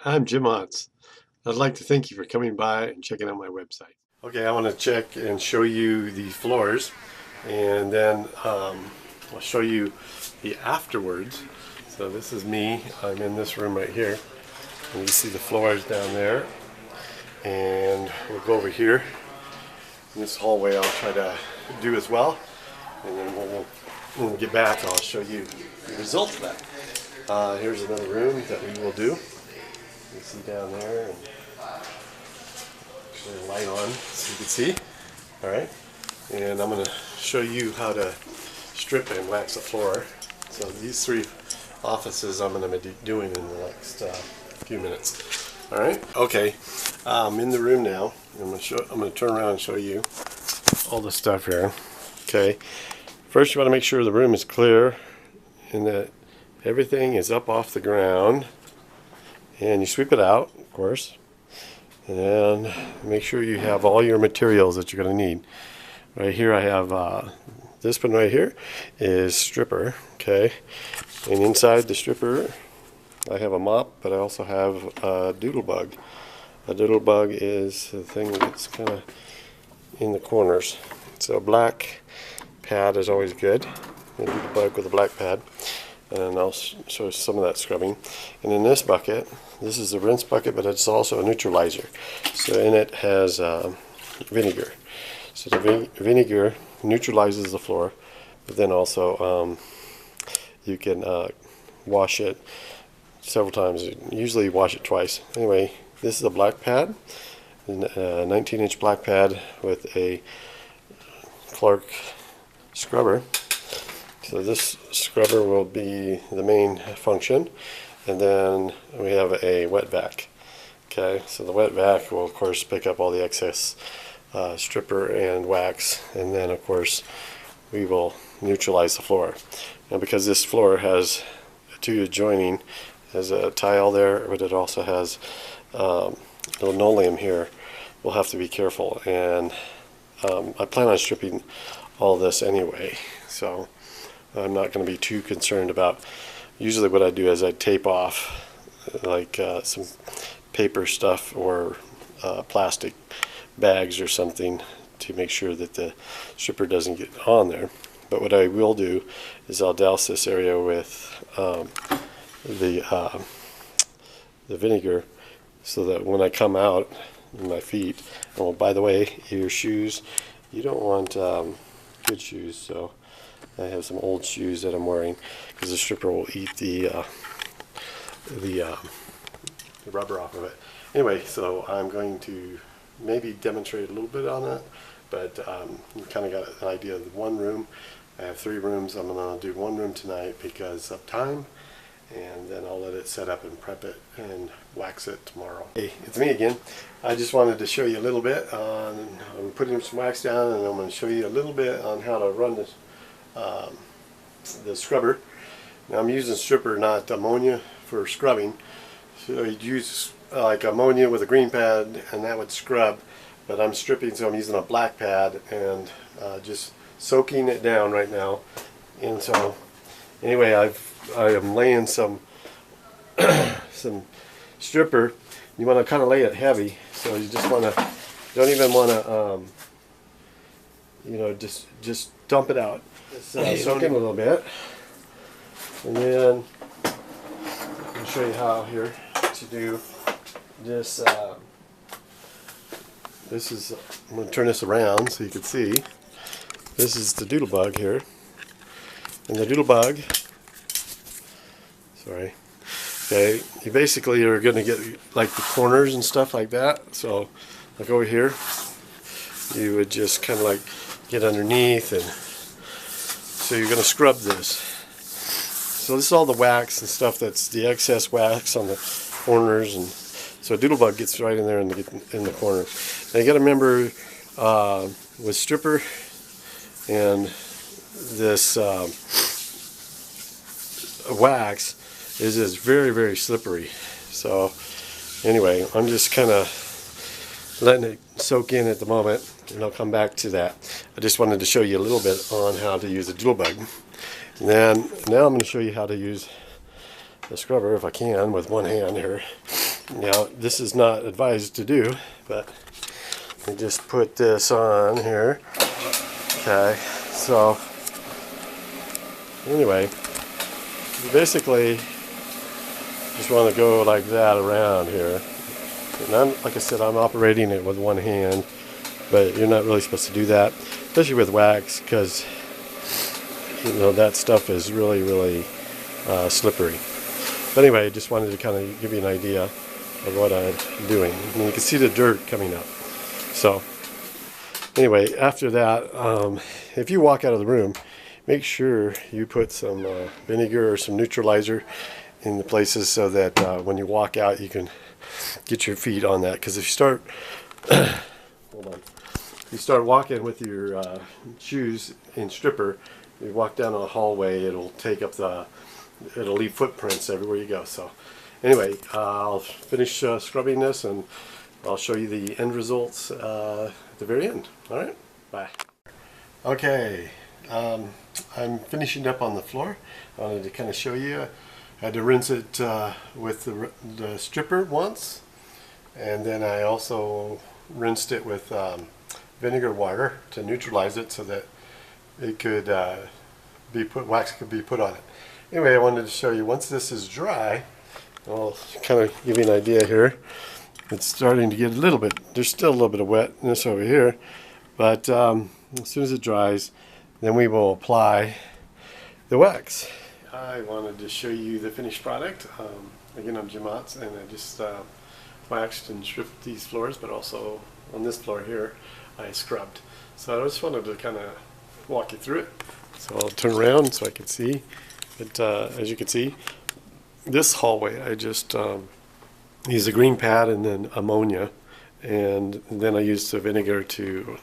I'm Jim. I'd like to thank you for coming by and checking out my website. Okay, I want to check and show you the floors, and then I'll show you the afterwards. So this is me. I'm in this room right here, and you see the floors down there. And we'll go over here in this hallway. I'll try to do as well, and then when we get back, I'll show you the result of that. Here's another room that we will do. You see down there, and turn the light on so you can see. All right, and I'm going to show you how to strip and wax the floor. So these three offices I'm going to be doing in the next few minutes. All right. Okay. I'm in the room now. I'm going to turn around and show you all the stuff here. Okay. First, you want to make sure the room is clear and that everything is up off the ground. And you sweep it out, of course, and then make sure you have all your materials that you're going to need. Right here I have this one right here is stripper, okay, and inside the stripper I have a mop, but I also have a doodle bug. A doodle bug is the thing that's kind of in the corners. So a black pad is always good, a doodle bug with a black pad. And I'll show some of that scrubbing. And in this bucket, this is the rinse bucket, but it's also a neutralizer. So in it has vinegar. So the vinegar neutralizes the floor, but then also you can wash it several times. Usually wash it twice. Anyway, this is a black pad, a 19-inch black pad with a Clark scrubber. So this scrubber will be the main function, and then we have a wet vac. Okay, so the wet vac will of course pick up all the excess stripper and wax, and then of course we will neutralize the floor. Now because this floor has two adjoining, has a tile there, but it also has linoleum here, we'll have to be careful. And I plan on stripping all this anyway, so I'm not going to be too concerned about. Usually what I do is I tape off like some paper stuff or plastic bags or something to make sure that the stripper doesn't get on there. But what I will do is I'll douse this area with the vinegar so that when I come out in my feet, and well, by the way, your shoes, you don't want good shoes, so I have some old shoes that I'm wearing because the stripper will eat the rubber off of it. Anyway, so I'm going to maybe demonstrate a little bit on that, but you kind of got an idea of the one room. I have three rooms. I'm going to do one room tonight because of time, and then I'll let it set up and prep it and wax it tomorrow. Hey, it's me again. I just wanted to show you a little bit on, I'm putting some wax down, and I'm going to show you a little bit on how to run this the scrubber. Now I'm using stripper, not ammonia, for scrubbing. So you'd use like ammonia with a green pad and that would scrub, but I'm stripping, so I'm using a black pad and just soaking it down right now. And so anyway, I am laying some some stripper. You want to kind of lay it heavy, so you just want to, don't even want to you know, just dump it out. Just soak in a little bit, and then I'll show you how here to do this. This is, I'm going to turn this around so you can see. This is the doodle bug here, and the doodle bug. Sorry. Okay, you basically are going to get like the corners and stuff like that. So, like over here, you would just kind of like get underneath, and so you're going to scrub this. So this is all the wax and stuff, that's the excess wax on the corners, and so a doodle bug gets right in there in the corner. Now you got to remember with stripper and this wax is very, very slippery. So anyway, I'm just kind of letting it soak in at the moment, and I'll come back to that. I just wanted to show you a little bit on how to use a doodle bug. And then now I'm going to show you how to use the scrubber, if I can, with one hand here. Now, this is not advised to do, but we just put this on here. Okay, so anyway, you basically just want to go like that around here. And like I said, I'm operating it with one hand, but you're not really supposed to do that, especially with wax, because that stuff is really, really slippery. But anyway, I just wanted to kind of give you an idea of what I'm doing. And you can see the dirt coming up. So anyway, after that, if you walk out of the room, make sure you put some vinegar or some neutralizer in the places so that when you walk out, you can get your feet on that. Because if you start, hold on, if you start walking with your shoes in stripper, you walk down a hallway, it'll take up it'll leave footprints everywhere you go. So anyway, I'll finish scrubbing this, and I'll show you the end results at the very end. All right, bye. Okay, I'm finishing up on the floor. I wanted to kind of show you. I had to rinse it with the stripper once, and then I also rinsed it with vinegar water to neutralize it so that it could wax could be put on it. Anyway, I wanted to show you once this is dry. I'll kind of give you an idea here. It's starting to get a little bit, there's still a little bit of wetness over here, but as soon as it dries, then we will apply the wax. I wanted to show you the finished product. Again, I'm Jim.Newsongrcf, and I just waxed and stripped these floors, but also on this floor here, I scrubbed. So I just wanted to kind of walk you through it. So I'll turn around so I can see. But as you can see, this hallway, I just used a green pad and then ammonia, and then I used the vinegar to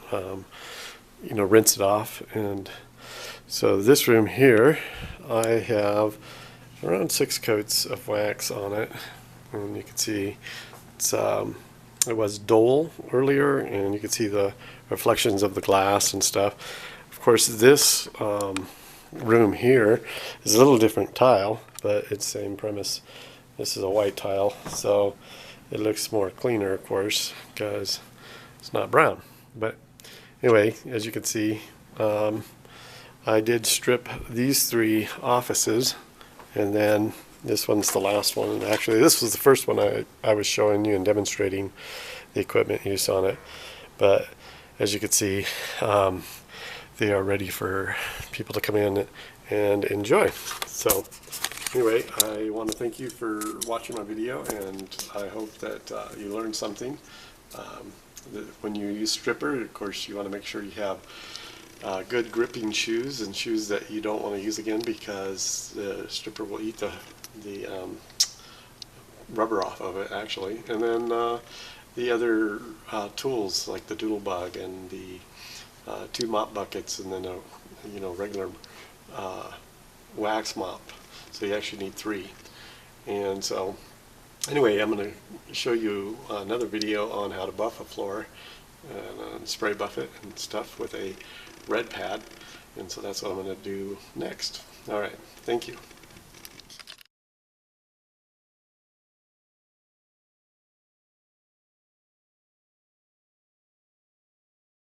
rinse it off. And so this room here, I have around 6 coats of wax on it, and you can see it was dull earlier, and you can see the reflections of the glass and stuff. Of course, this room here is a little different tile, but it's the same premise. This is a white tile, so it looks more cleaner, of course, because it's not brown. But anyway, as you can see, I did strip these 3 offices, and then this one's the last one. And actually, this was the first one I was showing you and demonstrating the equipment use on it. But as you can see, they are ready for people to come in and enjoy. So anyway, I want to thank you for watching my video, and I hope that you learned something. When you use stripper, of course, you want to make sure you have good gripping shoes, and shoes that you don't want to use again, because the stripper will eat the rubber off of it, actually. And then the other tools like the doodle bug and the 2 mop buckets, and then a regular wax mop. So you actually need 3. And so anyway, I'm going to show you another video on how to buff a floor and spray buff it and stuff with a red pad. And so that's what I'm going to do next. All right, thank you.